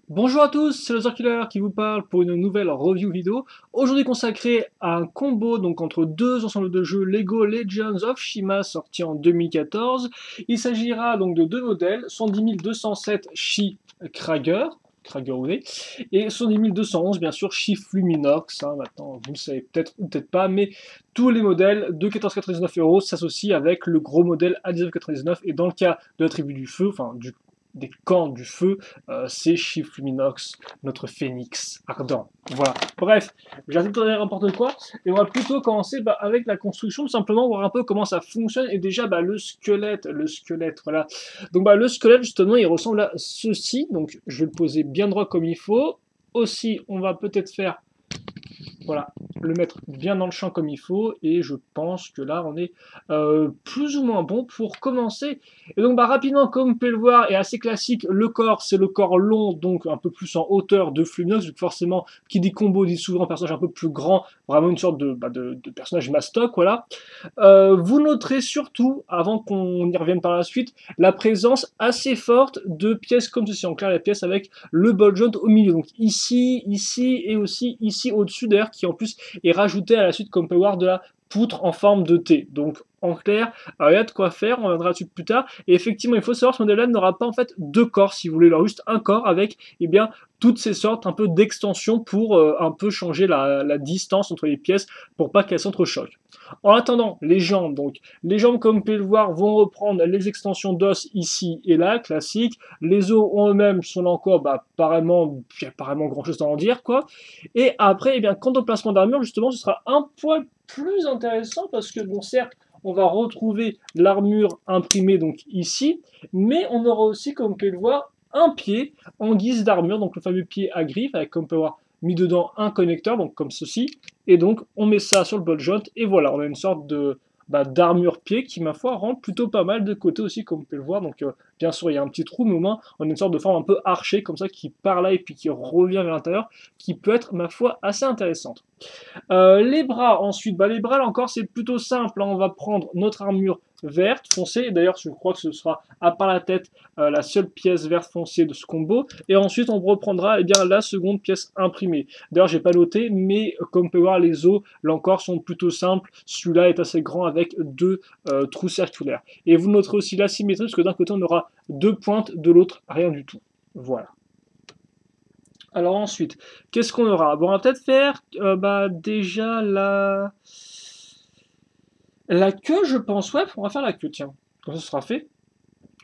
Bonjour à tous, c'est le Killer qui vous parle pour une nouvelle review vidéo. Aujourd'hui consacrée à un combo donc entre deux ensembles de jeux Lego Legends of Shima sorti en 2014. Il s'agira donc de deux modèles, 110207 Shi Krager, Krager OV, et 110211 bien sûr Shi Fluminox. Maintenant vous le savez peut-être ou peut-être pas, mais tous les modèles de 14,99 € s'associent avec le gros modèle à 19,99 € et dans le cas de la tribu du feu, des camps du feu, c'est Shift Luminox, notre phénix ardent. Voilà. Bref, j'arrête de dire n'importe quoi, et on va plutôt commencer avec la construction, tout simplement, voir un peu comment ça fonctionne, et déjà le squelette, voilà. Donc le squelette, justement, il ressemble à ceci, donc je vais le poser bien droit comme il faut. Aussi, on va peut-être faire voilà, le mettre bien dans le champ comme il faut, et je pense que là on est plus ou moins bon pour commencer. Et donc rapidement, comme vous pouvez le voir, est assez classique, le corps c'est le corps long, donc un peu plus en hauteur de Fluminox, donc forcément qui dit combo dit souvent personnage un peu plus grand, vraiment une sorte de personnage mastoc, voilà. Vous noterez surtout, avant qu'on y revienne par la suite, la présence assez forte de pièces comme ceci, en clair les pièces avec le ball joint au milieu, donc ici, ici et aussi ici au-dessus d'ailleurs, qui en plus est rajouté à la suite comme on peut voir de la poutre en forme de T. Donc en clair, il y a de quoi faire, on viendra dessus plus tard. Et effectivement, il faut savoir que ce modèle-là n'aura pas en fait deux corps, si vous voulez, alors juste un corps avec eh bien, toutes ces sortes un peu d'extensions pour un peu changer la distance entre les pièces pour pas qu'elles s'entrechoquent. En attendant, les jambes, donc les jambes comme vous pouvez le voir vont reprendre les extensions d'os ici et là, classique. Les os en eux-mêmes sont là encore, apparemment, il n'y a apparemment grand chose à en dire, quoi. Et après, eh bien, quant au placement d'armure, justement, ce sera un poil plus intéressant parce que, bon, certes, on va retrouver l'armure imprimée donc ici, mais on aura aussi, comme vous pouvez le voir, un pied en guise d'armure, donc le fameux pied à griffe, avec comme on peut voir mis dedans un connecteur, donc comme ceci, et donc on met ça sur le ball joint, et voilà, on a une sorte de d'armure pied qui, ma foi, rend plutôt pas mal de côté aussi, comme vous pouvez le voir. Donc, bien sûr, il y a un petit trou, mais au moins, on a une sorte de forme un peu archée, comme ça, qui part là et puis qui revient vers l'intérieur, qui peut être, ma foi, assez intéressante. Les bras, ensuite, les bras, là encore, c'est plutôt simple. Hein. On va prendre notre armure verte foncée. D'ailleurs, je crois que ce sera, à part la tête, la seule pièce verte foncée de ce combo. Et ensuite, on reprendra bien, la seconde pièce imprimée. D'ailleurs, j'ai pas noté, mais comme on peut voir, les os, là encore, sont plutôt simples. Celui-là est assez grand avec deux trous circulaires. Et vous noterez aussi la symétrie, parce que d'un côté, on aura deux pointes, de l'autre, rien du tout. Voilà. Alors ensuite, qu'est-ce qu'on aura? Bon, on va peut-être faire déjà la queue, je pense. Ouais, on va faire la queue, tiens. Comme ça, ce sera fait.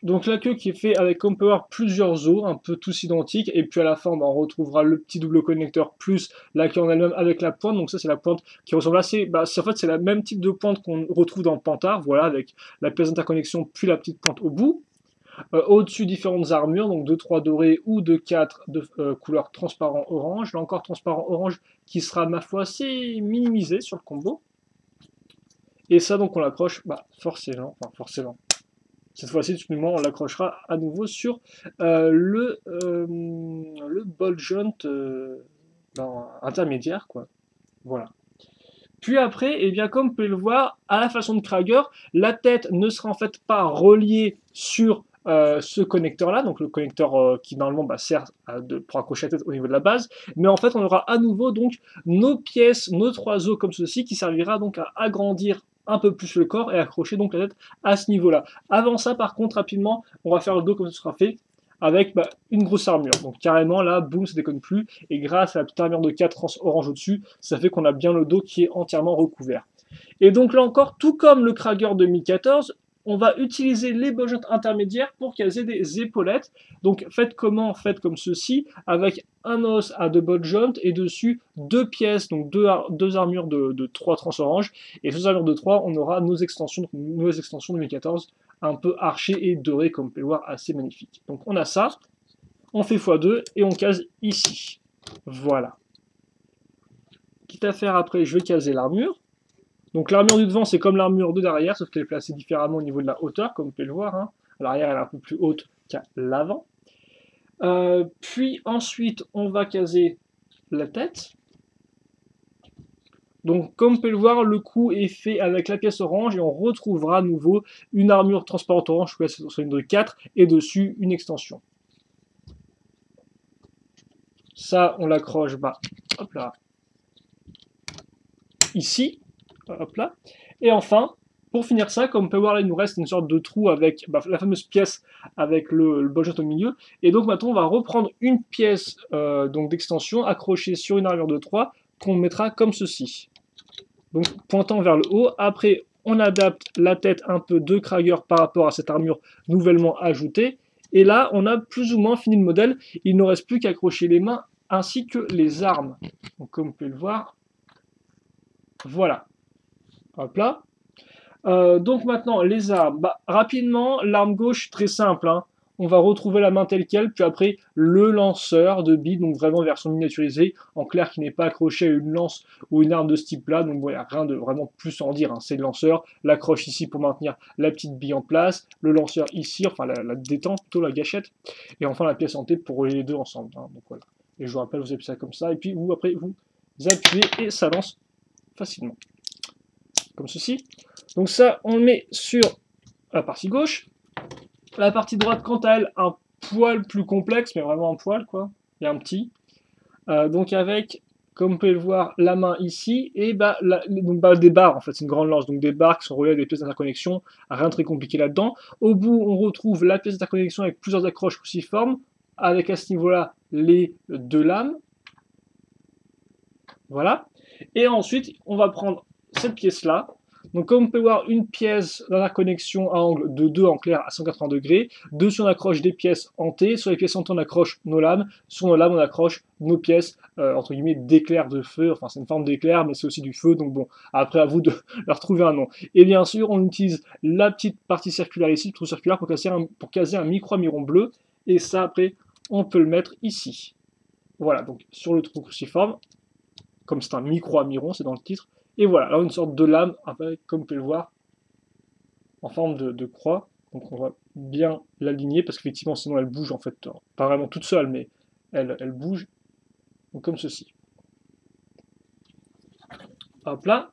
Donc la queue qui est fait avec, comme on peut voir, plusieurs os, un peu tous identiques. Et puis à la fin, on retrouvera le petit double connecteur plus la queue en elle-même avec la pointe. Donc ça, c'est la pointe qui ressemble assez... en fait, c'est le même type de pointe qu'on retrouve dans Pantard. Voilà, avec la pièce d'interconnexion puis la petite pointe au bout. Au-dessus, différentes armures, donc 2-3 dorés ou 2-4 de couleur transparent orange. Là encore, transparent orange qui sera, ma foi, assez minimisé sur le combo. Et ça, donc, on l'accroche forcément. Cette fois-ci, tout simplement, on l'accrochera à nouveau sur le ball joint intermédiaire, quoi. Voilà. Puis après, eh bien, comme vous pouvez le voir, à la façon de Krager, la tête ne sera en fait pas reliée sur ce connecteur-là, donc le connecteur qui normalement sert pour accrocher la tête au niveau de la base, mais en fait on aura à nouveau donc nos pièces, nos trois os comme ceci, qui servira donc à agrandir un peu plus le corps et accrocher donc la tête à ce niveau-là. Avant ça, par contre, rapidement, on va faire le dos comme ce sera fait, avec une grosse armure. Donc carrément là, boum, ça déconne plus. Et grâce à la petite armure de 4 orange au-dessus, ça fait qu'on a bien le dos qui est entièrement recouvert. Et donc là encore, tout comme le Krager 2014, on va utiliser les bogettes intermédiaires pour caser des épaulettes. Donc faites comment? Faites comme ceci, avec un os à deux ball joints et dessus deux pièces, donc deux armures de 3 trans orange. Et sur ces armures de 3, on aura nos extensions, donc une nouvelle extension 2014, un peu archées et dorées, comme vous pouvez le voir, assez magnifique. Donc on a ça, on fait x2 et on case ici. Voilà. Quitte à faire après, je vais caser l'armure. Donc l'armure du devant, c'est comme l'armure de derrière, sauf qu'elle est placée différemment au niveau de la hauteur, comme vous pouvez le voir. Hein. À l'arrière, elle est un peu plus haute qu'à l'avant. Puis ensuite, on va caser la tête. Donc comme vous pouvez le voir, le coup est fait avec la pièce orange et on retrouvera à nouveau une armure transparente orange sur une de 4 et dessus une extension. Ça, on l'accroche, bah, hop là, ici, hop là. Et enfin, pour finir ça, comme on peut voir là, il nous reste une sorte de trou avec bah, la fameuse pièce avec le bolshot au milieu. Et donc maintenant, on va reprendre une pièce donc d'extension accrochée sur une armure de 3 qu'on mettra comme ceci. Donc pointant vers le haut. Après, on adapte la tête un peu de Krager par rapport à cette armure nouvellement ajoutée. Et là, on a plus ou moins fini le modèle. Il ne reste plus qu'à accrocher les mains ainsi que les armes. Donc comme vous pouvez le voir, voilà. Hop là. Donc maintenant, les armes. Bah, rapidement, l'arme gauche, très simple. Hein. On va retrouver la main telle quelle, puis après le lanceur de billes, donc vraiment version miniaturisée, en clair qui n'est pas accroché à une lance ou une arme de ce type-là, donc il n'y a rien de vraiment plus à en dire. Hein. C'est le lanceur, l'accroche ici pour maintenir la petite bille en place, le lanceur ici, enfin la détente, plutôt la gâchette, et enfin la pièce en T pour relier les deux ensemble. Hein. Donc voilà. Et je vous rappelle, vous appuyez ça comme ça, et puis vous après vous appuyez et ça lance facilement. Comme ceci. Donc ça, on le met sur la partie gauche. La partie droite, quant à elle, un poil plus complexe, mais vraiment un poil, quoi. Il y a un petit. Donc avec, comme vous pouvez le voir, la main ici, et bah, des barres, en fait, c'est une grande lance. Donc des barres qui sont reliées à des pièces d'interconnexion, rien de très compliqué là-dedans. Au bout, on retrouve la pièce d'interconnexion avec plusieurs accroches cruciformes, avec à ce niveau-là les deux lames. Voilà. Et ensuite, on va prendre cette pièce-là. Donc comme on peut voir, une pièce d'interconnexion à angle de 2 en clair à 180 degrés. Dessus on accroche des pièces en T. Sur les pièces en T on accroche nos lames. Sur nos lames on accroche nos pièces, entre guillemets, d'éclair de feu. Enfin c'est une forme d'éclair mais c'est aussi du feu. Donc bon, après à vous de leur trouver un nom. Et bien sûr on utilise la petite partie circulaire ici, le trou circulaire pour caser un micro-amiron bleu. Et ça après on peut le mettre ici. Voilà, donc sur le trou cruciforme. Comme c'est un micro-amiron, c'est dans le titre. Et voilà, alors une sorte de lame, avec, comme vous pouvez le voir, en forme de croix. Donc on va bien l'aligner, parce qu'effectivement, sinon elle bouge en fait, pas vraiment toute seule, mais elle bouge. Donc comme ceci. Hop là.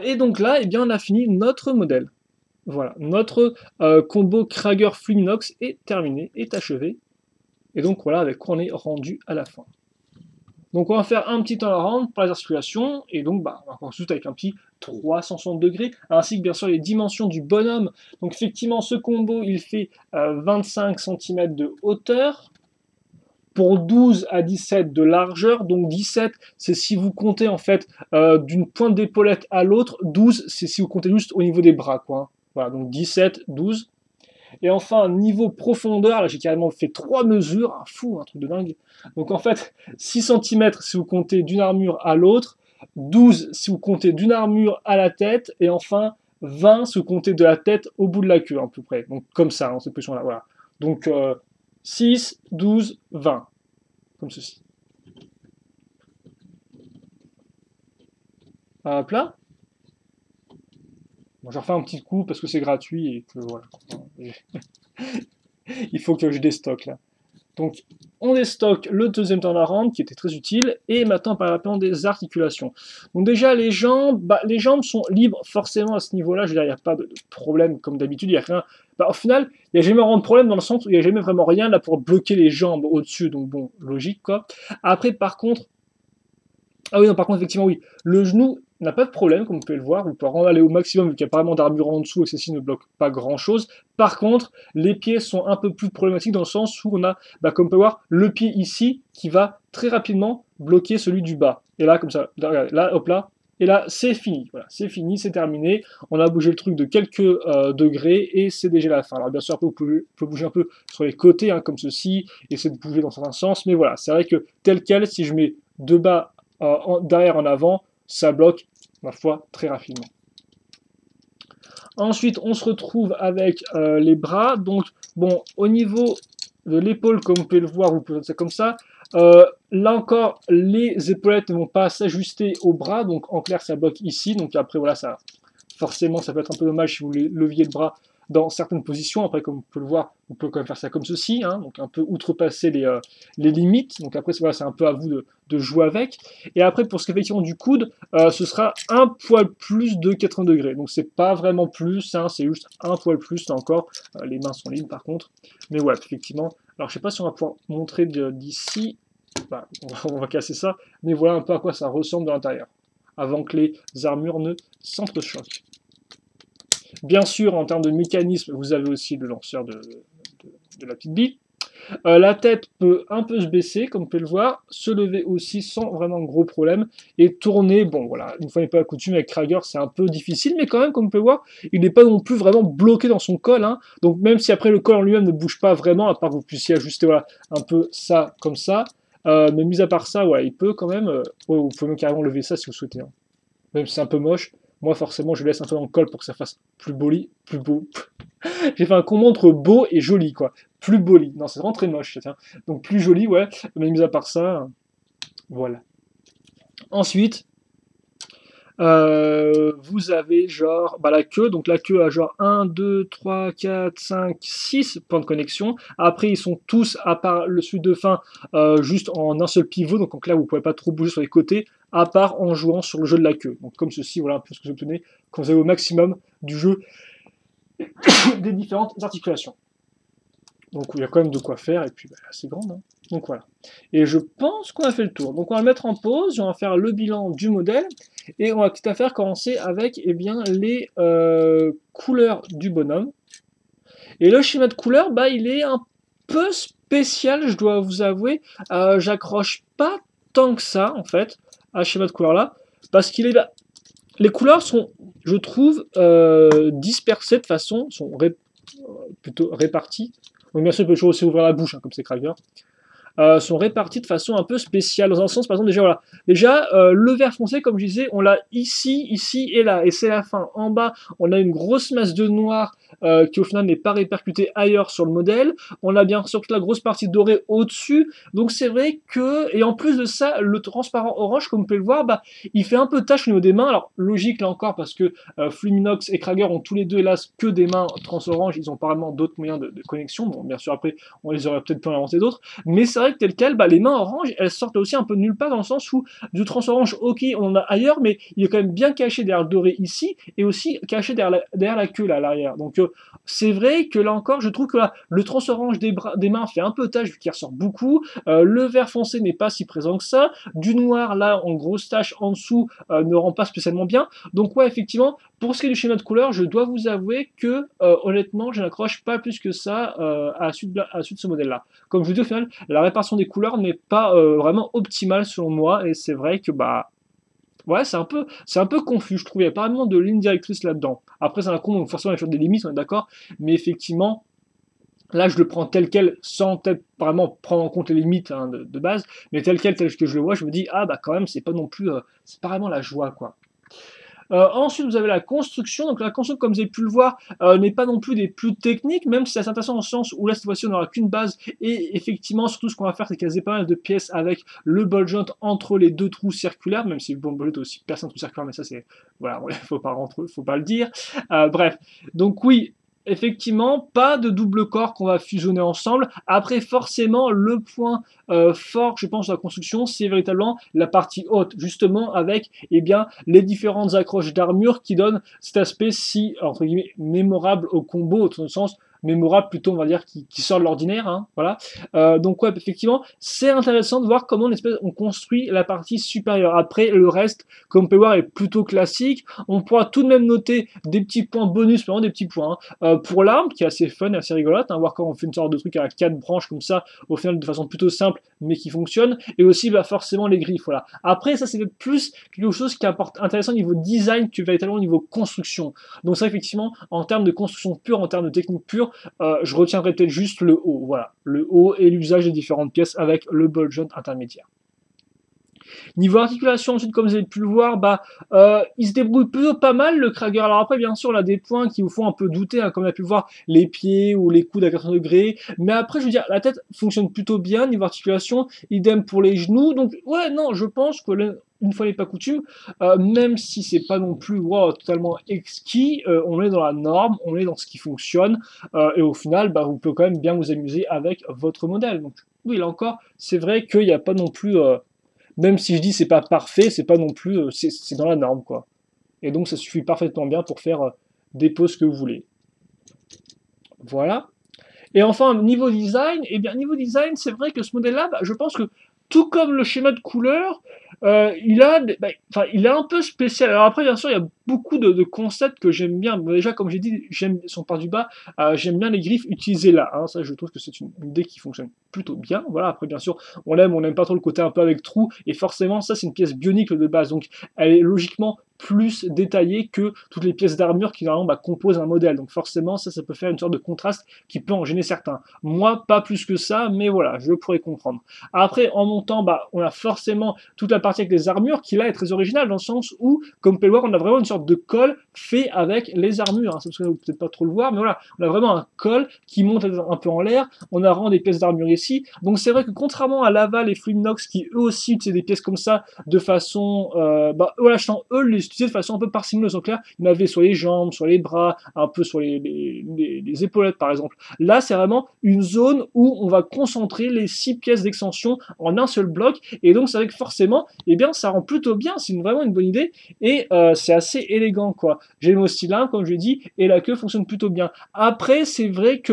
Et donc là, eh bien, on a fini notre modèle. Voilà, notre combo Krager Fluminox est terminé, est achevé. Et donc voilà avec quoi on est rendu à la fin. Donc on va faire un petit turnaround pour les articulations, et donc bah, on va ensuite avec un petit 360 degrés, ainsi que bien sûr les dimensions du bonhomme. Donc effectivement ce combo il fait 25 cm de hauteur, pour 12 à 17 de largeur, donc 17 c'est si vous comptez en fait d'une pointe d'épaulette à l'autre, 12 c'est si vous comptez juste au niveau des bras, quoi. Hein. Voilà, donc 17, 12. Et enfin, niveau profondeur, là j'ai carrément fait 3 mesures, un fou, un truc de dingue. Donc en fait, 6 cm si vous comptez d'une armure à l'autre, 12 si vous comptez d'une armure à la tête, et enfin 20 si vous comptez de la tête au bout de la queue, à peu près. Donc comme ça, dans cette position-là, voilà. Donc 6, 12, 20, comme ceci. Hop là. Bon, je refais un petit coup parce que c'est gratuit et que voilà. Il faut que je déstocke là. Donc, on déstocke le deuxième turnaround qui était très utile, et maintenant par la plan des articulations. Donc déjà, les jambes sont libres forcément à ce niveau-là, je veux dire, il n'y a pas de problème comme d'habitude, il n'y a rien. Bah, au final, il n'y a jamais vraiment de problème dans le sens où il n'y a jamais vraiment rien là pour bloquer les jambes au-dessus, donc bon, logique quoi. Après, par contre, ah oui, non, par contre, effectivement, oui. Le genou n'a pas de problème, comme vous pouvez le voir. Vous pouvez en aller au maximum, vu qu'il n'y a pas vraiment d'armure en dessous et que ceci ne bloque pas grand-chose. Par contre, les pieds sont un peu plus problématiques dans le sens où on a, bah, comme vous pouvez voir, le pied ici qui va très rapidement bloquer celui du bas. Et là, comme ça, regardez, là, hop là. Et là, c'est fini. Voilà, c'est fini, c'est terminé. On a bougé le truc de quelques degrés et c'est déjà la fin. Alors bien sûr, après, vous pouvez bouger un peu sur les côtés, hein, comme ceci, essayer de bouger dans certains sens. Mais voilà, c'est vrai que tel quel, si je mets de bas derrière en avant, ça bloque, ma foi, très rapidement. Ensuite, on se retrouve avec les bras. Donc, bon, au niveau de l'épaule, comme vous pouvez le voir, vous pouvez faire ça comme ça. Là encore, les épaulettes ne vont pas s'ajuster au bras. Donc, en clair, ça bloque ici. Donc, après, voilà, ça, forcément, ça peut être un peu dommage si vous leviez le bras dans certaines positions. Après, comme on peut le voir, on peut quand même faire ça comme ceci, hein, donc un peu outrepasser les limites. Donc après, voilà, c'est un peu à vous de jouer avec. Et après, pour ce qui est effectivement du coude, ce sera un poil plus de 80 degrés. Donc c'est pas vraiment plus, hein, c'est juste un poil plus, là encore. Les mains sont libres par contre. Mais ouais, effectivement. Alors je sais pas si on va pouvoir montrer d'ici. Bah, on va casser ça. Mais voilà un peu à quoi ça ressemble de l'intérieur, avant que les armures ne s'entrechoquent. Bien sûr, en termes de mécanisme, vous avez aussi le lanceur de la petite bille. La tête peut un peu se baisser, comme vous pouvez le voir, se lever aussi sans vraiment gros problème, et tourner, bon voilà, une fois n'est pas coutume avec Krager, c'est un peu difficile, mais quand même, comme vous pouvez voir, il n'est pas non plus vraiment bloqué dans son col, hein, donc même si après le col en lui-même ne bouge pas vraiment, à part que vous puissiez ajuster voilà, un peu ça, comme ça, mais mis à part ça, ouais, il peut quand même, ouais, vous pouvez même carrément lever ça si vous souhaitez, hein. Même si c'est un peu moche, moi forcément je laisse un peu dans le col pour que ça fasse plus plus beau. J'ai fait un combo entre beau et joli, quoi. Plus boli. Non, c'est vraiment très moche, tiens. Donc plus joli, ouais. Mais mis à part ça, voilà. Ensuite, vous avez genre bah, la queue. Donc la queue a genre 1, 2, 3, 4, 5, 6 points de connexion. Après, ils sont tous, à part le sud de fin, juste en un seul pivot. Donc là, vous pouvez pas trop bouger sur les côtés, à part en jouant sur le jeu de la queue. Donc comme ceci, voilà un peu ce que vous obtenez quand vous avez au maximum du jeu des différentes articulations. Donc il y a quand même de quoi faire, et puis bah, c'est grand, hein. Donc voilà. Et je pense qu'on a fait le tour. Donc on va le mettre en pause, on va faire le bilan du modèle, et on va tout à fait commencer avec eh bien, les couleurs du bonhomme. Et le schéma de couleurs, bah, il est un peu spécial, je dois vous avouer. J'accroche pas tant que ça, en fait, à ce schéma de couleurs là, parce qu'il est là. Les couleurs sont, je trouve, dispersées de façon, sont plutôt réparties. Donc bien sûr, il peut toujours aussi ouvrir la bouche, hein, comme c'est Krager. Sont répartis de façon un peu spéciale. Dans un sens, par exemple, déjà le vert foncé, comme je disais, on l'a ici, ici et là, et c'est la fin. En bas, on a une grosse masse de noir qui au final n'est pas répercutée ailleurs sur le modèle. On a bien sûr toute la grosse partie dorée au-dessus. Donc c'est vrai que, et en plus de ça, le transparent orange, comme vous pouvez le voir, bah, il fait un peu tache au niveau des mains. Alors logique là encore, parce que Fluminox et Krager ont tous les deux hélas que des mains trans-orange, ils ont apparemment d'autres moyens de connexion. Bon, bien sûr après, on les aurait peut-être pu en inventer d'autres, mais c'est vrai que tel quel, bah, les mains orange, elles sortent aussi un peu de nulle part dans le sens où du trans-orange, ok, on en a ailleurs, mais il est quand même bien caché derrière le doré ici, et aussi caché derrière la queue là à l'arrière. Donc c'est vrai que là encore, je trouve que là, le trans-orange des mains fait un peu tache vu qu'il ressort beaucoup, le vert foncé n'est pas si présent que ça, du noir là en grosse tache en dessous ne rend pas spécialement bien. Donc ouais, effectivement, pour ce qui est du schéma de couleur, je dois vous avouer que honnêtement, je n'accroche pas plus que ça à la suite de ce modèle-là. Comme je vous dis au final, la répartition des couleurs n'est pas vraiment optimale selon moi, et c'est vrai que bah ouais, c'est un peu confus, je trouve. Il n'y a pas vraiment de ligne directrice là-dedans. Après, c'est un con, donc forcément, il y a toujours des limites, on est d'accord. Mais effectivement, là, je le prends tel quel, sans peut-être vraiment prendre en compte les limites hein, de base, mais tel quel, tel que je le vois, je me dis, ah bah quand même, c'est pas non plus, c'est pas vraiment la joie, quoi. Ensuite, vous avez la construction. Donc la construction, comme vous avez pu le voir, n'est pas non plus des plus techniques, même si c'est assez intéressant dans le sens où là, cette fois-ci, on n'aura qu'une base. Et effectivement, surtout, ce qu'on va faire, c'est caser pas mal de pièces avec le ball joint entre les deux trous circulaires, même si le ball joint aussi perce un trou circulaire, mais ça, c'est... Voilà, faut pas le dire. Bref. Donc oui, effectivement, pas de double corps qu'on va fusionner ensemble. Après, forcément, le point fort, je pense, de la construction, c'est véritablement la partie haute, justement, avec eh bien, les différentes accroches d'armure qui donnent cet aspect si, entre guillemets, mémorable au combo, au sens mémorable plutôt, on va dire, qui sort de l'ordinaire, hein, voilà. Donc ouais, effectivement, c'est intéressant de voir comment on construit la partie supérieure. Après, le reste, comme on peut voir, est plutôt classique. On pourra tout de même noter des petits points bonus, vraiment des petits points, hein. Pour l'arme, qui est assez fun et assez rigolote, hein, voir comment on fait une sorte de truc à 4 branches comme ça, au final de façon plutôt simple, mais qui fonctionne, et aussi bah, forcément les griffes, voilà. Après, ça c'est peut-être plus quelque chose qui apporte intéressant au niveau design que véritablement au niveau construction. Donc ça, effectivement, en termes de construction pure, en termes de technique pure, je retiendrai peut-être juste le haut, voilà. Le haut et l'usage des différentes pièces avec le ball joint intermédiaire. Niveau articulation, ensuite, comme vous avez pu le voir, bah, il se débrouille plutôt pas mal, le Krager. Alors après, bien sûr, on a des points qui vous font un peu douter, hein, comme on a pu le voir, les pieds ou les coudes à 80 degrés. Mais après, je veux dire, la tête fonctionne plutôt bien, niveau articulation, idem pour les genoux. Donc, ouais, non, je pense que une fois n'est pas coutume, même si c'est pas non plus wow, totalement exquis, on est dans la norme, on est dans ce qui fonctionne, et au final, bah, vous pouvez quand même bien vous amuser avec votre modèle. Donc oui, là encore, c'est vrai qu'il n'y a pas non plus, même si je dis c'est pas parfait, c'est pas non plus, c'est dans la norme, quoi. Et donc ça suffit parfaitement bien pour faire des poses que vous voulez. Voilà. Et enfin, niveau design, eh bien, niveau design, c'est vrai que ce modèle-là, bah, je pense que tout comme le schéma de couleur, enfin, il est un peu spécial. Alors après, bien sûr, il y a beaucoup de concepts que j'aime bien. Bon, déjà, comme j'ai dit, j'aime son part du bas, j'aime bien les griffes utilisées là. Hein. Ça, je trouve que c'est une idée qui fonctionne plutôt bien. Voilà. Après, bien sûr, on n'aime pas trop le côté un peu avec trou, et forcément, ça, c'est une pièce bionique de base, donc elle est logiquement plus détaillée que toutes les pièces d'armure qui normalement composent un modèle. Donc forcément, ça peut faire une sorte de contraste qui peut en gêner certains. Moi, pas plus que ça, mais voilà, je pourrais comprendre. Après, en montant, on a forcément toute la partie avec les armures qui là est très originale dans le sens où, comme vous pouvez le voir, on a vraiment une sorte de col fait avec les armures. Hein. C'est parce que vous pouvez peut-être pas trop le voir, mais voilà, on a vraiment un col qui monte un peu en l'air. On a vraiment des pièces d'armure ici. Donc c'est vrai que contrairement à Laval et Fluidnox qui eux aussi utilisent des pièces comme ça de façon, voilà, je sens eux les utiliser de façon un peu parcimonieuse. En clair, il y en avait sur les jambes, sur les bras, un peu sur les épaulettes par exemple. Là, c'est vraiment une zone où on va concentrer les 6 pièces d'extension en un seul bloc, et donc c'est vrai que forcément, eh bien, ça rend plutôt bien, c'est vraiment une bonne idée, et c'est assez élégant, quoi. J'aime aussi là, comme je l'ai dit, et la queue fonctionne plutôt bien. Après, c'est vrai que,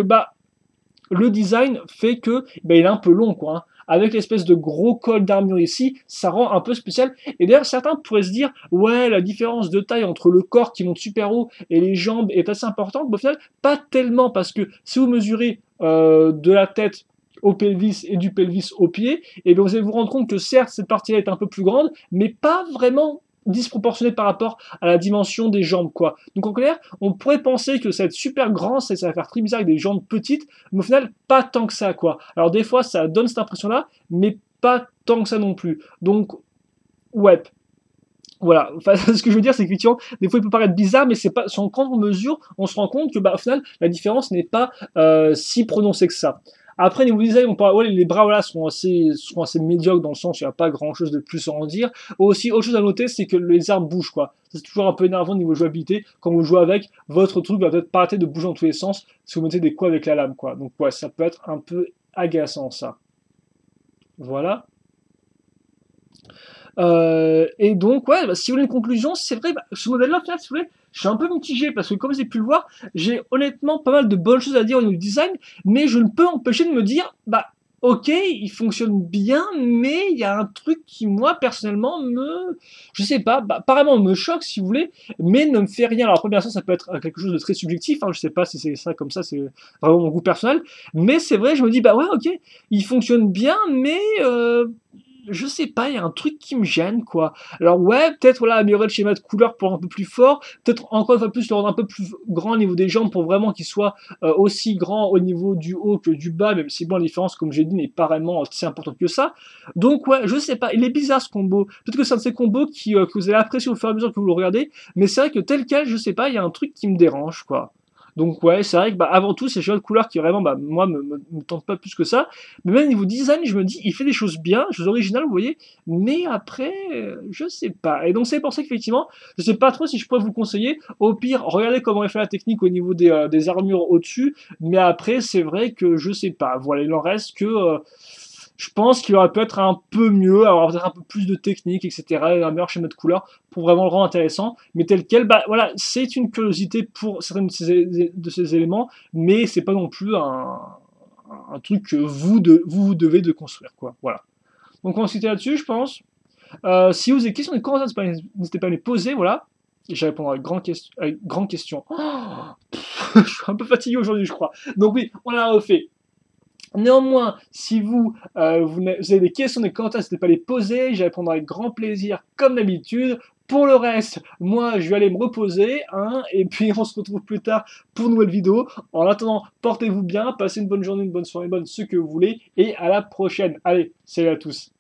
le design fait que, il est un peu long, quoi, hein. Avec l'espèce de gros col d'armure ici, ça rend un peu spécial. Et d'ailleurs, certains pourraient se dire, ouais, la différence de taille entre le corps qui monte super haut et les jambes est assez importante. Mais au final, pas tellement, parce que si vous mesurez de la tête au pelvis et du pelvis au pied, et bien vous allez vous rendre compte que certes, cette partie-là est un peu plus grande, mais pas vraiment disproportionné par rapport à la dimension des jambes, quoi. Donc en clair, on pourrait penser que ça va être super grand, ça va faire très bizarre avec des jambes petites, mais au final, pas tant que ça, quoi. Alors des fois, ça donne cette impression-là, mais pas tant que ça non plus. Donc, ouais. Voilà, enfin, ce que je veux dire, c'est qu'effectivement, des fois, il peut paraître bizarre, mais c'est pas, quand on mesure, on se rend compte que, au final, la différence n'est pas si prononcée que ça. Après, niveau design, on parle, ouais, les bras voilà, sont assez médiocres dans le sens où il n'y a pas grand chose de plus à en dire. Aussi, autre chose à noter, c'est que les armes bougent, quoi. C'est toujours un peu énervant niveau jouabilité. Quand vous jouez avec, votre truc va peut-être pas arrêter de bouger dans tous les sens si vous mettez des coups avec la lame, quoi. Donc, ouais, ça peut être un peu agaçant, ça. Voilà. Et donc, ouais, si vous voulez une conclusion, c'est vrai, ce modèle-là, si vous voulez, je suis un peu mitigé parce que, comme vous avez pu le voir, j'ai honnêtement pas mal de bonnes choses à dire au niveau du design, mais je ne peux empêcher de me dire, ok, il fonctionne bien, mais il y a un truc qui, moi, personnellement, je sais pas, apparemment me choque, si vous voulez, mais ne me fait rien. Alors, première fois, ça peut être quelque chose de très subjectif, hein, je sais pas si c'est ça comme ça, c'est vraiment mon goût personnel, mais c'est vrai, je me dis, ouais, ok, il fonctionne bien, mais je sais pas, il y a un truc qui me gêne, quoi. Alors ouais, peut-être voilà, améliorer le schéma de couleur pour un peu plus fort, peut-être encore une fois plus le rendre un peu plus grand au niveau des jambes pour vraiment qu'il soit aussi grand au niveau du haut que du bas, même si bon, la différence, comme j'ai dit, n'est pas vraiment si importante que ça. Donc ouais, je sais pas, il est bizarre ce combo. Peut-être que c'est un de ces combos que vous allez apprécier au fur et à mesure que vous le regardez, mais c'est vrai que tel quel, je sais pas, il y a un truc qui me dérange, quoi. Donc ouais, c'est vrai que avant tout, c'est le choix de couleur qui vraiment, moi, me tente pas plus que ça. Mais même niveau design, je me dis, il fait des choses bien, des choses originales, vous voyez. Mais après, je sais pas. Et donc c'est pour ça qu'effectivement, je sais pas trop si je pourrais vous conseiller. Au pire, regardez comment est fait la technique au niveau des armures au-dessus. Mais après, c'est vrai que je sais pas. Voilà, il en reste que je pense qu'il aurait pu être un peu mieux, avoir peut-être un peu plus de technique, etc., et un meilleur schéma de couleur pour vraiment le rendre intéressant. Mais tel quel, voilà, c'est une curiosité pour certains de ces éléments, mais c'est pas non plus un truc que vous devez de construire, quoi. Voilà. Donc on va se quitter là-dessus, je pense. Si vous avez des questions dans les commentaires, n'hésitez pas à les poser, voilà. Et je répondrai avec grande question. Je suis un peu fatigué aujourd'hui, je crois. Donc oui, on l'a refait. Néanmoins, si vous avez des questions dans les commentaires, n'hésitez pas à les poser, j'y répondrai avec grand plaisir, comme d'habitude. Pour le reste, moi, je vais aller me reposer, hein, et puis on se retrouve plus tard pour une nouvelle vidéo. En attendant, portez-vous bien, passez une bonne journée, une bonne soirée, ce que vous voulez, et à la prochaine. Allez, salut à tous.